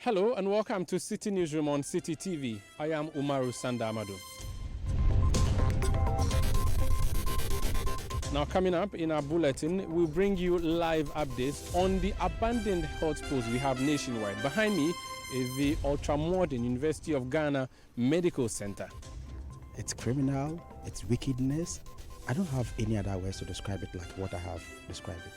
Hello and welcome to City Newsroom on City TV. I am Umaru Sandamadu. Now coming up in our bulletin, we'll bring you live updates on the abandoned health posts we have nationwide. Behind me is the ultra-modern University of Ghana Medical Center. It's criminal, it's wickedness. I don't have any other words to describe it like what I have described it.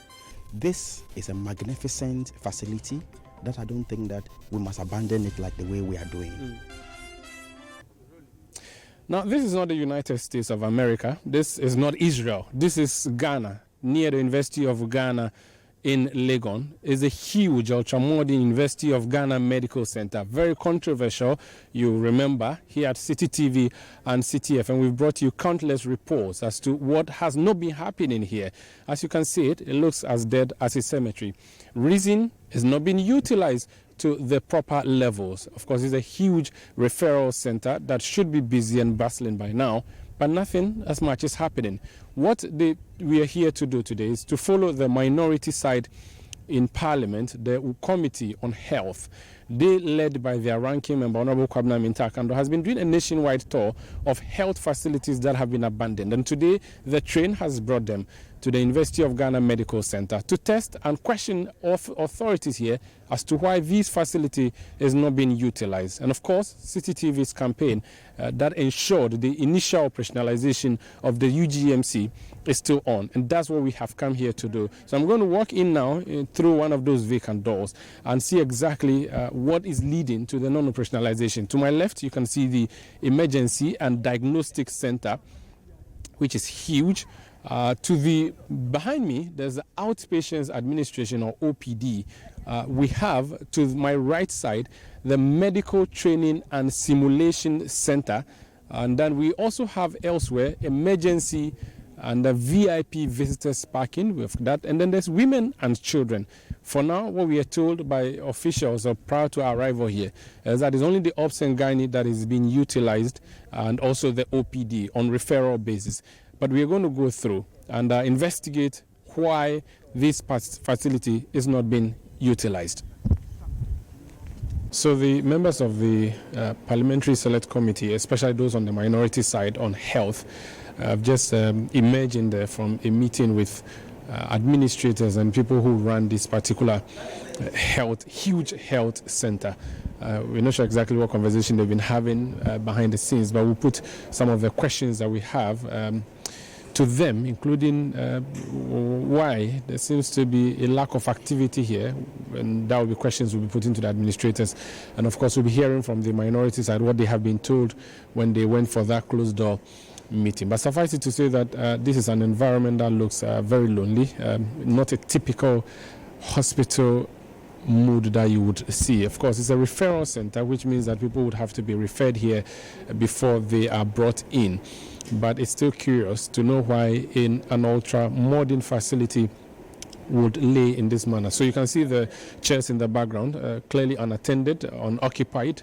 This is a magnificent facility that I don't think that we must abandon it like the way we are doing. Now, this is not the United States of America. This is not Israel. This is Ghana, near the University of Ghana in Legon. It's a huge, ultra-modern University of Ghana Medical Center. Very controversial, you remember, here at City TV and City FM. We've brought you countless reports as to what has not been happening here. As you can see it looks as dead as a cemetery. Reason is not being utilized to the proper levels. Of course, it's a huge referral center that should be busy and bustling by now, but nothing as much is happening. What we are here to do today is to follow the minority side in Parliament, the Committee on Health. They, led by their ranking member, Honorable Kwabena Mintakando, has been doing a nationwide tour of health facilities that have been abandoned. And today, the train has brought them to the University of Ghana Medical Center to test and question authorities here as to why this facility is not being utilized. And of course, City TV's campaign that ensured the initial operationalization of the UGMC is still on. And that's what we have come here to do. So I'm going to walk in now through one of those vacant doors and see exactly what is leading to the non-operationalization. To my left, you can see the Emergency and Diagnostic Center, which is huge. Behind me, there's the Outpatients Administration, or OPD. We have, to my right side, the Medical Training and Simulation Center. And then we also have elsewhere emergency and the VIP visitors parking with that. And then there's women and children. For now, what we are told by officials prior to our arrival here is that it's only the Obs and Gynae that is being utilized, and also the OPD on referral basis. But we are going to go through and investigate why this facility is not being utilized. So the members of the Parliamentary Select Committee, especially those on the minority side on health, have just emerged in there from a meeting with administrators and people who run this particular huge health center. We're not sure exactly what conversation they've been having behind the scenes, but we'll put some of the questions that we have to them, including why there seems to be a lack of activity here, and that will be questions we'll be putting to the administrators. And of course, we'll be hearing from the minority side what they have been told when they went for that closed door meeting. But suffice it to say that this is an environment that looks very lonely, not a typical hospital mood that you would see. Of course, it's a referral center, which means that people would have to be referred here before they are brought in. But it's still curious to know why in an ultra-modern facility would lay in this manner. So you can see the chairs in the background, clearly unattended, unoccupied.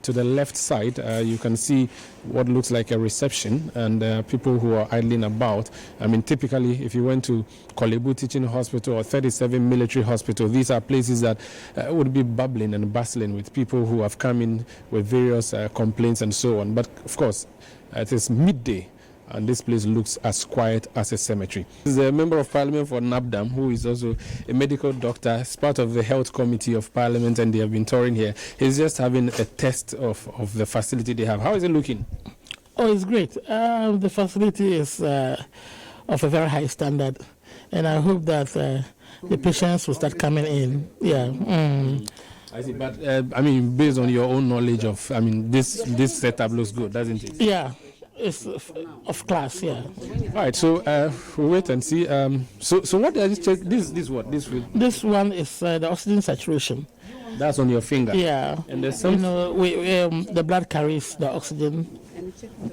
To the left side, you can see what looks like a reception and people who are idling about. I mean, typically, if you went to Kolebu Teaching Hospital or 37 Military Hospital, these are places that would be bubbling and bustling with people who have come in with various complaints and so on. But of course, it is midday, and this place looks as quiet as a cemetery. This is a member of Parliament for Nabdam, who is also a medical doctor, as part of the Health Committee of Parliament, and they have been touring here. He's just having a test of the facility they have. How is it looking? Oh, it's great. The facility is of a very high standard, and I hope that the patients will start coming in. Yeah. I see, but I mean, based on your own knowledge of, I mean, this setup looks good, doesn't it? Yeah, it's of class. Yeah. All right, so we'll wait and see. So what does it check? This what? This one is the oxygen saturation. That's on your finger. Yeah. And there's some. You know, the blood carries the oxygen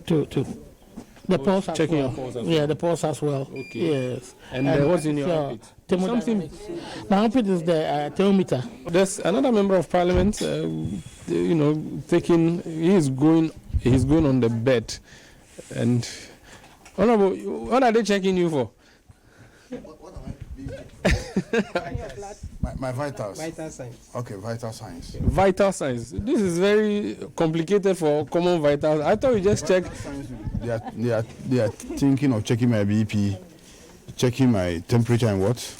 to the pulse as checking well. your pulse as well. Yeah, the pulse as well. Okay. Yes. And what's in your armpit? Something. My armpit is the thermometer. There's another member of Parliament, he's going on the bed, and Honorable, what are they checking you for? My vitals. Vital signs. Okay, vital signs. Vital signs. This is very complicated for common vitals. I thought you just check. They are thinking of checking my BP, checking my temperature and what.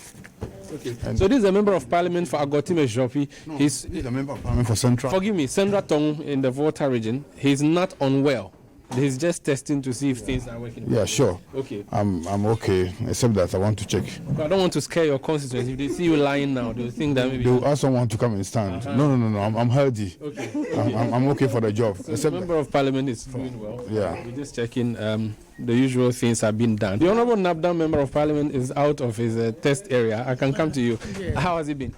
Okay. So this is a member of parliament for Agotime Jopi. No, He's a member of parliament for Central. Forgive me, Sandra Tong in the Volta region. He's not unwell. He's just testing to see if things are working. Yeah, sure. Okay. I'm okay, except that I want to check. I don't want to scare your constituents. If they see you lying now, they'll think that maybe. They will ask someone to come and stand. No. I'm healthy. Okay. I'm okay for the job. So the member of parliament is doing well. Yeah. We're just checking. The usual things have been done. The Honorable Nabdan member of parliament is out of his test area. I can come to you. Yeah. How has it been?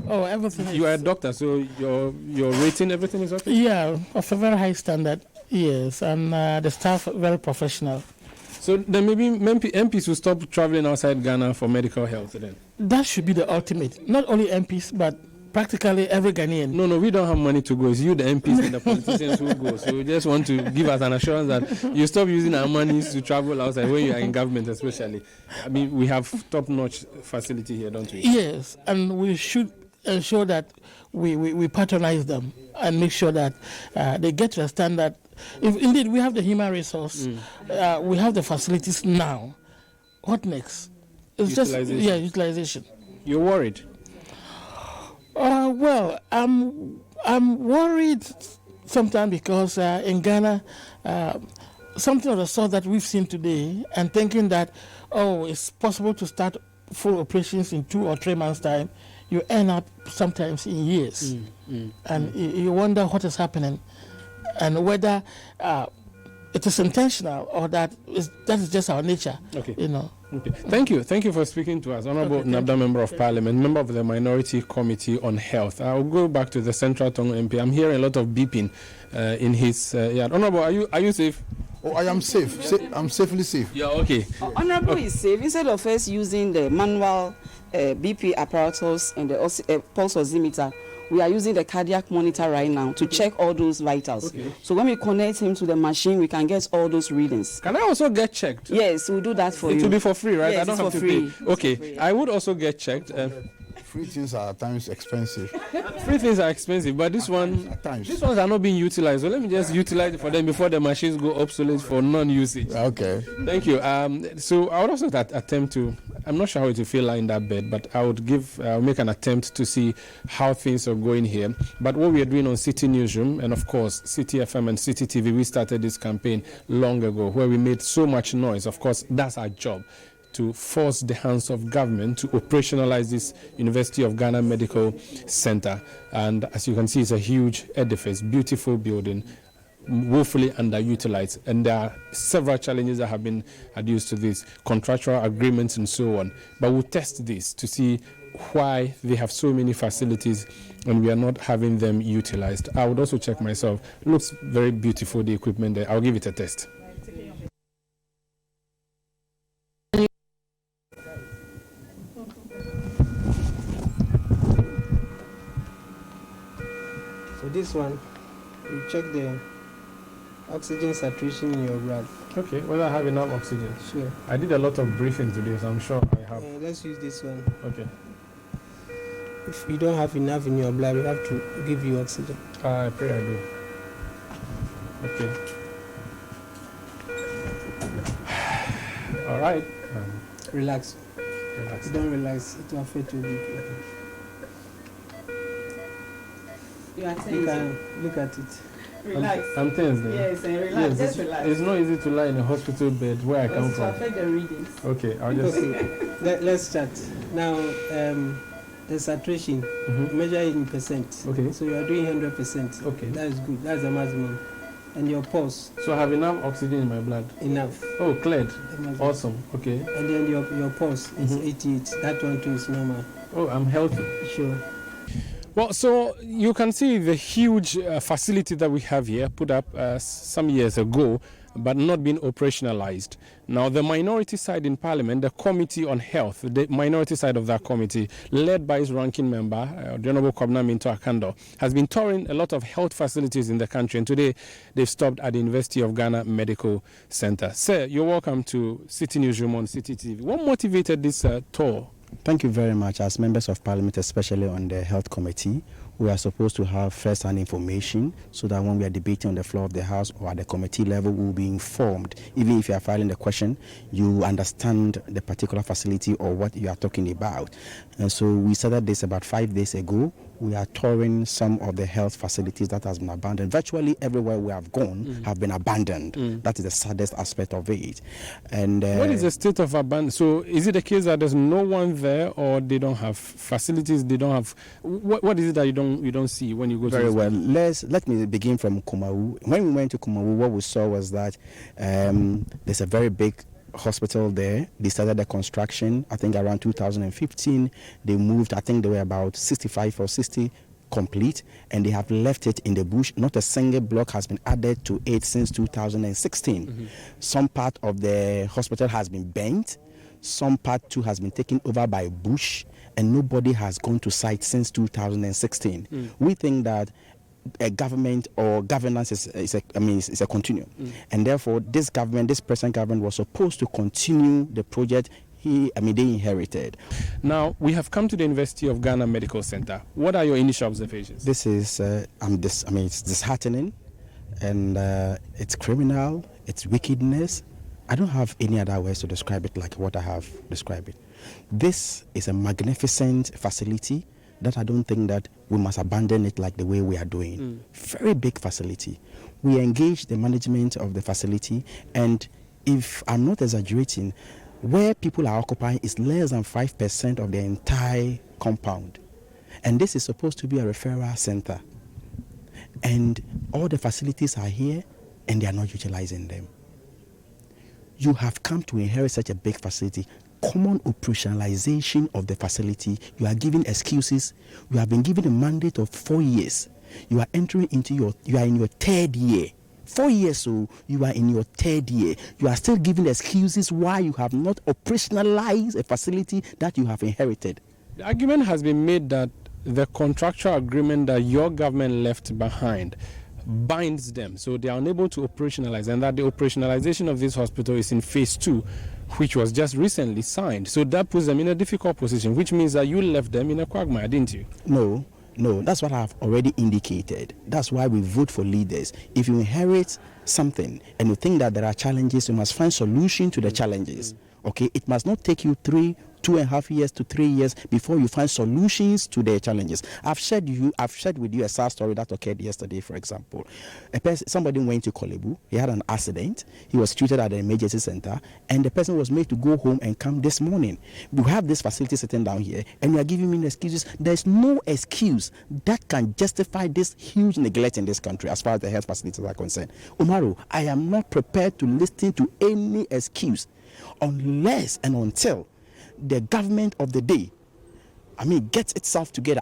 Oh, everything. You are a doctor, so your rating, everything is okay? Yeah, of a very high standard. Yes, and the staff very professional. So then maybe MPs will stop traveling outside Ghana for medical health then? That should be the ultimate. Not only MPs, but practically every Ghanaian. No, we don't have money to go. It's you, the MPs and the politicians who go. So we just want to give us an assurance that you stop using our monies to travel outside when you are in government especially. I mean, we have top-notch facility here, don't we? Yes, and we should ensure that we patronize them and make sure that they get to a standard. If indeed we have the human resource, we have the facilities now, what next? It's utilization. You're worried? Well, I'm worried sometimes because in Ghana, something of the sort that we've seen today, and thinking that, it's possible to start full operations in 2 or 3 months' time, you end up sometimes in years. And you wonder what is happening and whether it is intentional or that is just our nature. Okay. Okay. Thank you for speaking to us. Honorable Nabda, Member of Parliament, member of the Minority Committee on Health. I'll go back to the Central Tongue MP. I'm hearing a lot of beeping in his yard. Honorable, are you safe? Oh, I am safe. I'm safely safe. Yeah, okay. Honorable is safe. Instead of us using the manual BP apparatus and the pulse oximeter, we are using the cardiac monitor right now to check all those vitals. Okay. So when we connect him to the machine, we can get all those readings. Can I also get checked? Yes, we'll do that for you. It will be for free, right? Yes, I don't have to pay. Okay, I would also get checked. Free things are at times expensive. Free things are expensive, but these ones are not being utilized. So let me just utilize it for them before the machines go obsolete for non-usage. Okay. Thank you. So I would also attempt to. I'm not sure how it will feel like in that bed, but I'll make an attempt to see how things are going here. But what we are doing on City Newsroom, and of course City FM and City TV, we started this campaign long ago where we made so much noise. Of course, that's our job, to force the hands of government to operationalize this University of Ghana Medical Center. And as you can see, it's a huge edifice, beautiful building, woefully underutilized. And there are several challenges that have been adduced to this, contractual agreements and so on. But we'll test this to see why they have so many facilities and we are not having them utilized. I would also check myself. It looks very beautiful, the equipment there. I'll give it a test. So this one, you check the oxygen saturation in your blood. Okay, whether I have enough oxygen. Sure. I did a lot of breathing today, so I'm sure I have. Let's use this one. Okay. If you don't have enough in your blood, we have to give you oxygen. I pray I do. Okay. All right. Relax. Relax. If you don't relax, it will affect your BP. You are You can look at it. Relax. I'm tense then. Yes, and relax. Just relax. It's not easy to lie in a hospital bed where I come To from. affect the readings. Okay, I'll just. Okay. Let's start. Now, the saturation, measure it in percent. Okay. So you are doing 100%. Okay. That is good. That's the maximum. And your pulse, So I have enough oxygen in my blood. enough. Oh, cleared. The maximum. Awesome. Okay. And then your pulse is 88. That one too is normal. Oh, I'm healthy. Sure. Well, so you can see the huge facility that we have here, put up some years ago, but not being operationalized. Now, the minority side in Parliament, the Committee on Health, the minority side of that committee, led by its ranking member, the Honorable Kwabena Minto Akando, has been touring a lot of health facilities in the country, and today they've stopped at the University of Ghana Medical Center. Sir, you're welcome to City Newsroom on City TV. What motivated this tour Thank you very much. As members of Parliament, especially on the Health Committee, we are supposed to have first-hand information so that when we are debating on the floor of the House or at the committee level, we will be informed. Even if you are filing the question, you understand the particular facility or what you are talking about. And so we started this about 5 days ago. We are touring some of the health facilities that has been abandoned. Virtually everywhere we have gone have been abandoned. That is the saddest aspect of it. And what is the state of abandon? So is it the case that there's no one there, or they don't have facilities? They don't have. What is it that you don't see when you go? Very to well. Let me begin from Kumawu. When we went to Kumawu, what we saw was that there's a very big hospital there. They started the construction, I think, around 2015. They moved, I think they were about 65 or 60 complete, and they have left it in the bush. Not a single block has been added to it since 2016. Some part of the hospital has been burnt. Some part too has been taken over by bush, and nobody has gone to site since 2016. We think that a government or governance is a continuum, and therefore this present government was supposed to continue the project they inherited. Now we have come to the University of Ghana Medical Center. What are your initial observations? This is it's disheartening, and it's criminal, it's wickedness. I don't have any other words to describe it like what I have described it. This is a magnificent facility that I don't think that we must abandon it like the way we are doing. Very big facility. We engage the management of the facility, and if I'm not exaggerating, where people are occupying is less than 5% of the entire compound. And this is supposed to be a referral center. And all the facilities are here, and they are not utilizing them. You have come to inherit such a big facility. Common operationalization of the facility. You are giving excuses. You have been given a mandate of 4 years. You are entering into you are in your third year. 4 years, so you are in your third year. You are still giving excuses why you have not operationalized a facility that you have inherited. The argument has been made that the contractual agreement that your government left behind binds them, so they are unable to operationalize, and that the operationalization of this hospital is in phase 2, which was just recently signed. So that puts them in a difficult position, which means that you left them in a quagmire, didn't you? No, that's what I have already indicated. That's why we vote for leaders. If you inherit something and you think that there are challenges, you must find solution to the challenges. Okay, it must not take you 2.5 years to 3 years before you find solutions to their challenges. I've shared with you a sad story that occurred yesterday, for example. Somebody went to Kolebu, he had an accident, he was treated at the emergency center, and the person was made to go home and come this morning. We have this facility sitting down here, and you are giving me excuses. There's no excuse that can justify this huge neglect in this country as far as the health facilities are concerned. Umaru, I am not prepared to listen to any excuse unless and until the government of the day, gets itself together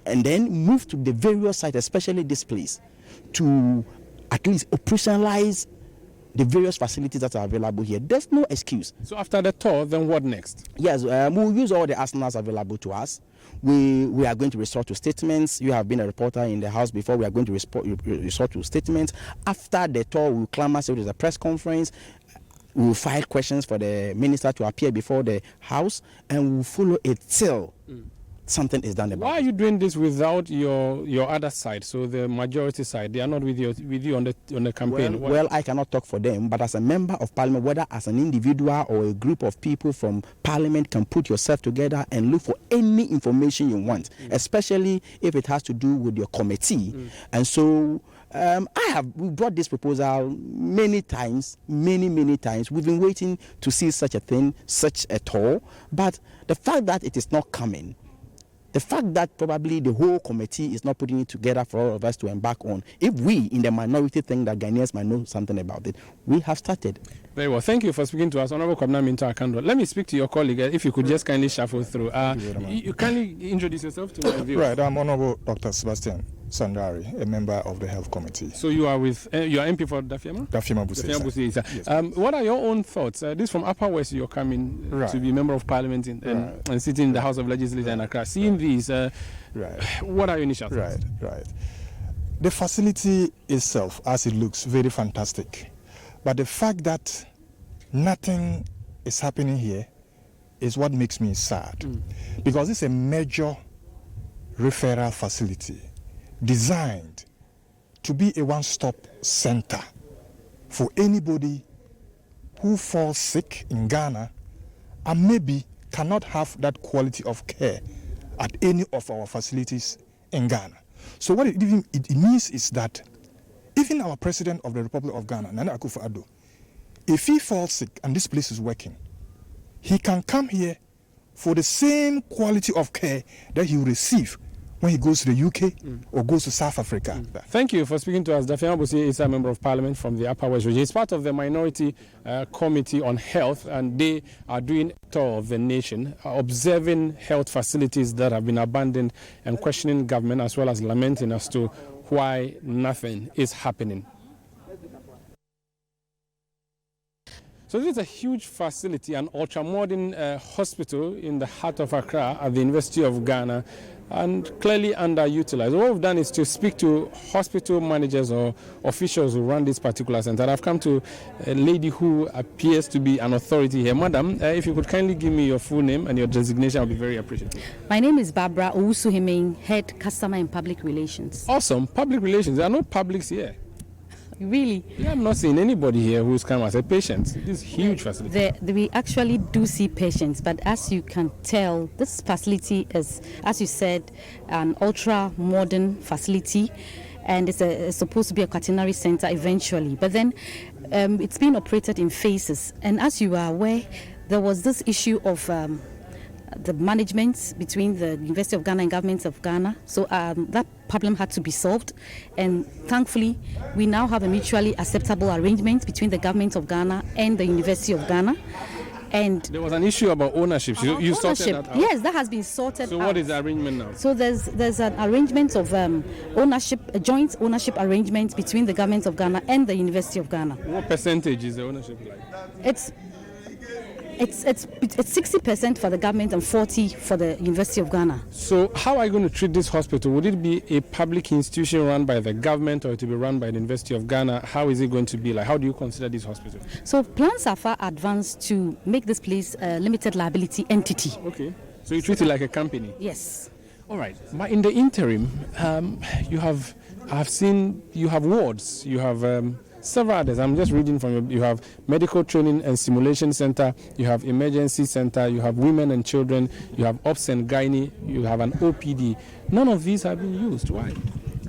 and then move to the various sites, especially this place, to at least operationalize the various facilities that are available here. There's no excuse. So after the tour, then what next? Yes, we'll use all the arsenals available to us. We are going to resort to statements. You have been a reporter in the House before. We are going to resort to statements. After the tour, we'll clamor, so there's a press conference. We will file questions for the minister to appear before the House, and we will follow it till something is done about it. Why are you doing this without your other side? So the majority side, they are not with you on the campaign. Well, I cannot talk for them, but as a member of Parliament, whether as an individual or a group of people from Parliament, can put yourself together and look for any information you want, especially if it has to do with your committee. And so we brought this proposal many times. We've been waiting to see such a thing, such a tour. But the fact that it is not coming, the fact that probably the whole committee is not putting it together for all of us to embark on, if we in the minority think that Ghanaians might know something about it, we have started. Very well. Thank you for speaking to us, Honorable Kwabena Minto Akando. Let me speak to your colleague, if you could just kindly shuffle through. You kindly introduce yourself to my viewers. Right, I'm Honorable Dr. Sebastian Sandari, a member of the Health Committee. So you are with you are MP for Dafiama? Dafiama Busisa. Yes. What are your own thoughts? This from Upper West, you're coming to be member of Parliament and sitting in the House of Legislature in Accra. Seeing these, what are your initial thoughts? Right. The facility itself, as it looks, very fantastic. But the fact that nothing is happening here is what makes me sad, because it's a major referral facility designed to be a one-stop center for anybody who falls sick in Ghana and maybe cannot have that quality of care at any of our facilities in Ghana. So what it means is that even our President of the Republic of Ghana, Nana Akufo-Addo, if he falls sick and this place is working, he can come here for the same quality of care that he will receive when he goes to the UK or goes to South Africa. Thank you for speaking to us. Dafian Abusi is a member of parliament from the Upper West Region. He's part of the Minority Committee on Health, and they are doing a tour of the nation, observing health facilities that have been abandoned and questioning government, as well as lamenting as to why nothing is happening. So this is a huge facility, an ultra-modern hospital in the heart of Accra at the University of Ghana, and clearly underutilized. What we've done is to speak to hospital managers or officials who run this particular center. I've come to a lady who appears to be an authority here. Madam, if you could kindly give me your full name and your designation, I'll be very appreciative. My name is Barbara Owusu-Heming, Head Customer and Public Relations. Awesome. Public relations. There are no publics here. Really? Yeah, I'm not seeing anybody here who's come as a patient. This huge facility. We actually do see patients, but as you can tell, this facility is, as you said, an ultra-modern facility, and it's supposed to be a quaternary center eventually. But then it's being operated in phases. And as you are aware, there was this issue of the management between the University of Ghana and government of Ghana. So that problem had to be solved, and thankfully we now have a mutually acceptable arrangement between the government of Ghana and the University of Ghana. And there was an issue about ownership. You sorted that out? Yes, that has been sorted out. So what is the arrangement now? So there's an arrangement of ownership, a joint ownership arrangement between the government of Ghana and the University of Ghana. What percentage is the ownership like? It's 60% for the government and 40% for the University of Ghana. So how are you going to treat this hospital? Would it be a public institution run by the government, or it will be run by the University of Ghana? How is it going to be like? How do you consider this hospital? So plans are far advanced to make this place a limited liability entity. Okay. So you treat it like a company? Yes. All right. But in the interim, I've seen you have wards, you have several others. I'm just reading from you have medical training and simulation center, you have emergency center, you have women and children, you have ops and gynae, you have an OPD. None of these have been used. Why?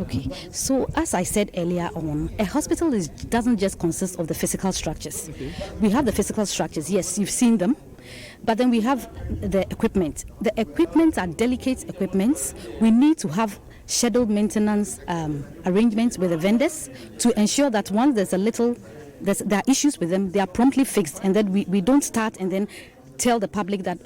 Okay, so as I said earlier on, a hospital doesn't just consist of the physical structures. Okay. We have the physical structures, yes, you've seen them. But then we have the equipment. The equipment are delicate equipments. We need to have scheduled maintenance arrangements with the vendors to ensure that once there are issues with them, they are promptly fixed, and that we don't start and then tell the public that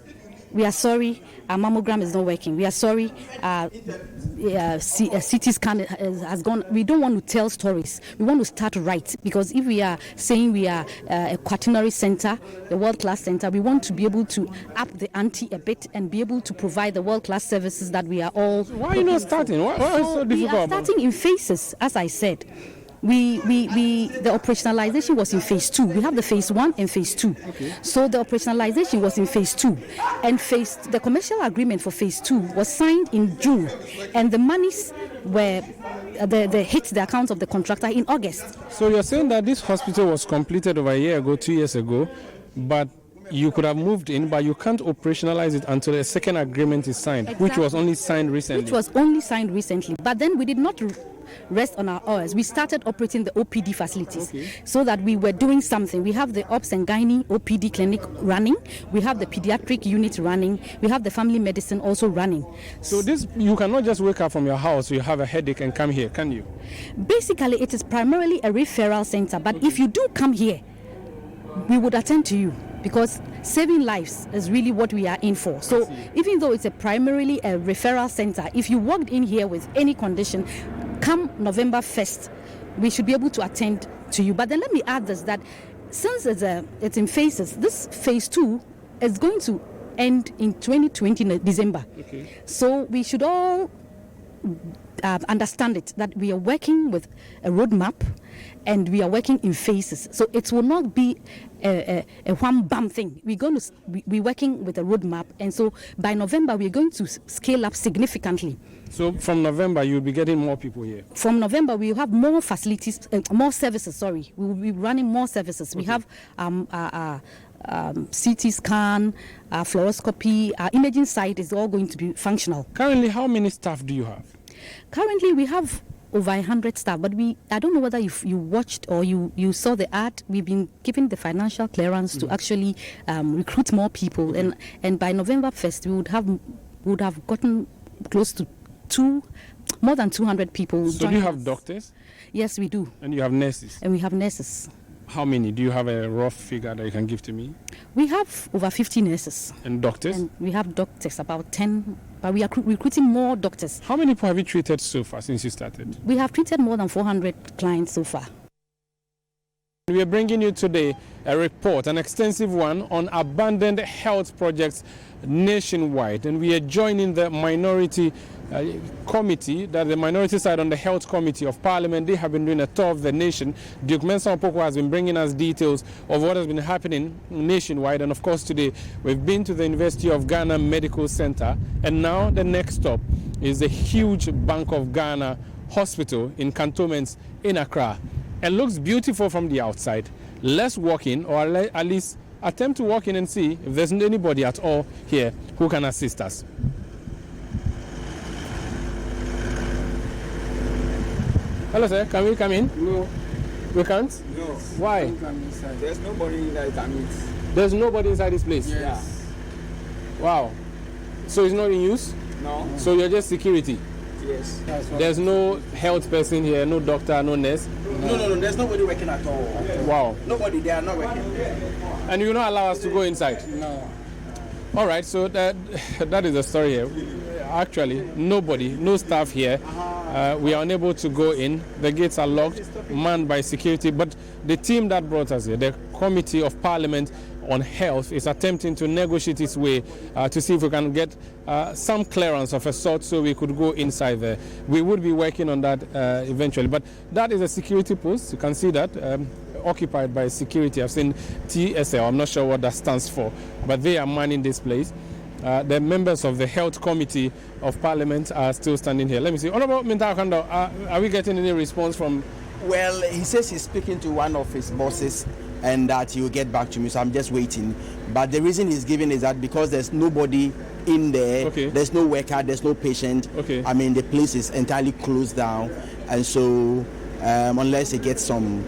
we are sorry, our mammogram is not working. We are sorry, CT scan has gone. We don't want to tell stories. We want to start right, because if we are saying we are a quaternary center, a world-class center, we want to be able to up the ante a bit and be able to provide the world-class services that we are all. So why are you not starting? Why is it so difficult? We are starting in phases, as I said. The operationalization was in phase 2. We have the phase 1 and phase 2. Okay. So the operationalization was in phase 2, and the commercial agreement for phase 2 was signed in June, and the monies were hit the account of the contractor in August. So you're saying that this hospital was completed over a year ago, 2 years ago, but you could have moved in, but you can't operationalize it until a second agreement is signed, exactly. Which was only signed recently. But then we did not rest on our oars. We started operating the OPD facilities, okay, so that we were doing something. We have the ops and gynae OPD clinic running. We have the pediatric unit running. We have the family medicine also running. So this, you cannot just wake up from your house, you have a headache and come here, can you? Basically, it is primarily a referral center, but okay, if you do come here, we would attend to you, because saving lives is really what we are in for. So even though it's primarily a referral center, if you walked in here with any condition, come November 1st, we should be able to attend to you. But then let me add this, that since it's in phases, this phase 2 is going to end in 2020 December. Okay. So we should all understand it, that we are working with a roadmap and we are working in phases. So it will not be a one bam thing. We're going to be working with a roadmap, and so by November we're going to scale up significantly. So from November you'll be getting more people here. From November we will have more facilities, more services. Sorry, we will be running more services. We have CT scan, fluoroscopy, imaging site is all going to be functional. Currently, how many staff do you have? Currently, we have over 100 staff, but I don't know whether you watched or you saw the ad. We've been given the financial clearance to actually recruit more people, and by November 1st, we would have gotten close to more than 200 people. So do you have doctors? Yes, we do. And you have nurses? And we have nurses. How many? Do you have a rough figure that you can give to me? We have over 50 nurses. And doctors? And we have doctors, about 10, but we are recruiting more doctors. How many people have you treated so far since you started? We have treated more than 400 clients so far. We are bringing you today a report, an extensive one, on abandoned health projects nationwide. And we are joining the minority committee, that the minority side on the health committee of parliament. They have been doing a tour of the nation. Duke Mensah Opoku has been bringing us details of what has been happening nationwide. And of course today we've been to the University of Ghana Medical Center, and now the next stop is the huge Bank of Ghana hospital in cantonments in Accra. It looks beautiful from the outside. Let's walk in, or at least attempt to walk in and see if there's anybody at all here who can assist us. Hello, sir. Can we come in? No. We can't? No. Why? Don't come inside. There's nobody that can eat. There's nobody inside this place? Yes. Wow. So it's not in use? No. So you're just security? Yes. There's no health person here, no doctor, no nurse? No. There's nobody working at all. Wow. Nobody. They are not working. And you will not allow us to go inside? No. All right. So that is the story here. Actually, nobody, no staff here. We are unable to go in. The gates are locked, manned by security. But the team that brought us here, the Committee of Parliament on Health, is attempting to negotiate its way to see if we can get some clearance of a sort so we could go inside there. We would be working on that eventually. But that is a security post. You can see that. Occupied by security. I've seen TSL. I'm not sure what that stands for, but they are manning this place. The members of the Health Committee of Parliament are still standing here. Let me see. Honorable Minta Akando, are we getting any response from? Well, he says he's speaking to one of his bosses and that he will get back to me, so I'm just waiting. But the reason he's giving is that because there's nobody in there, there's no worker, there's no patient. I mean, the place is entirely closed down, and so unless he gets some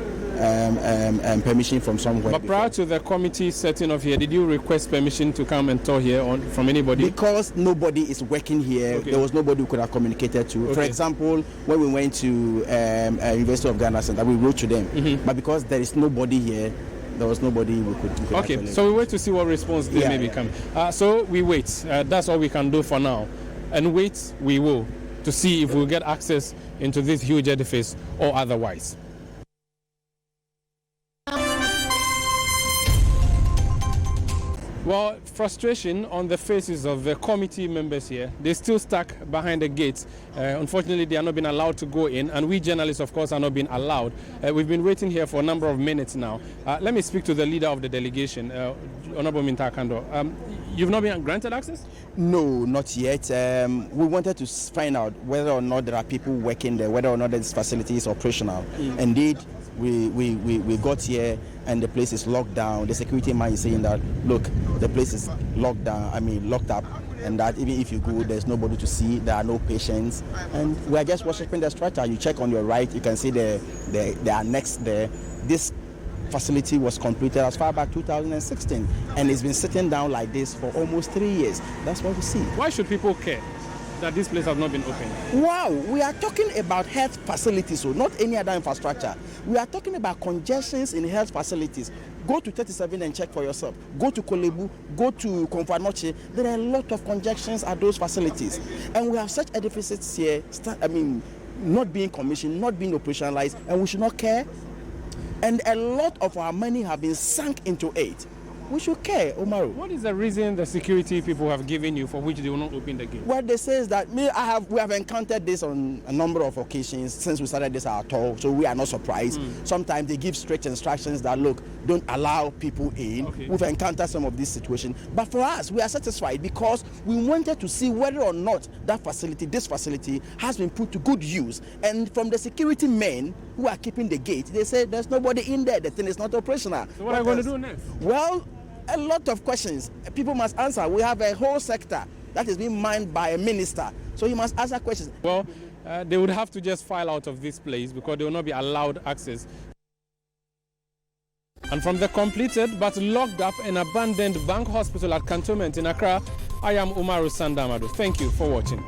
permission from somewhere. But prior to the committee setting up here, did you request permission to come and tour here from anybody? Because nobody is working here, there was nobody who could have communicated to. For example, when we went to University of Ghana Center, we wrote to them. But because there is nobody here, there was nobody we could Okay, so we wait to see what response they may be coming. So we wait. That's all we can do for now. And wait, we will, to see if we'll get access into this huge edifice or otherwise. Well, frustration on the faces of the committee members here. They're still stuck behind the gates. Unfortunately, they are not being allowed to go in, and we journalists, of course, are not being allowed. We've been waiting here for a number of minutes now. Let me speak to the leader of the delegation, Honorable Minta Akando. You've not been granted access? No, not yet. We wanted to find out whether or not there are people working there, whether or not this facility is operational. Indeed, we got here and the place is locked down. The security man is saying that, look, the place is locked down, locked up, and that even if you go, there's nobody to see, there are no patients, and we are just worshiping the structure. You check on your right, you can see the annex there. This facility was completed as far back 2016, and it's been sitting down like this for almost 3 years. That's what we see. Why should people care that this place has not been opened? Wow, we are talking about health facilities, so not any other infrastructure. We are talking about congestions in health facilities. Go to 37 and check for yourself. Go to Kolebu, go to Komfanoche. There are a lot of congestions at those facilities. And we have such edifices here, not being commissioned, not being operationalized, and we should not care. And a lot of our money have been sunk into it. we should care, Umaru. What is the reason the security people have given you for which they will not open the gate? What they say is that we have encountered this on a number of occasions since we started this our tour, so we are not surprised. Sometimes they give strict instructions that, look, don't allow people in. Okay. We've encountered some of these situations, but for us, we are satisfied because we wanted to see whether or not this facility has been put to good use. And from the security men who are keeping the gate, they say there's nobody in there, the thing is not operational. So what are you going to do next? Well, a lot of questions people must answer. We have a whole sector that is being manned by a minister, so he must answer questions. Well, they would have to just file out of this place because they will not be allowed access. And from the completed but locked up and abandoned bank hospital at Cantonment in Accra, I am Umaru Sandamadu. Thank you for watching.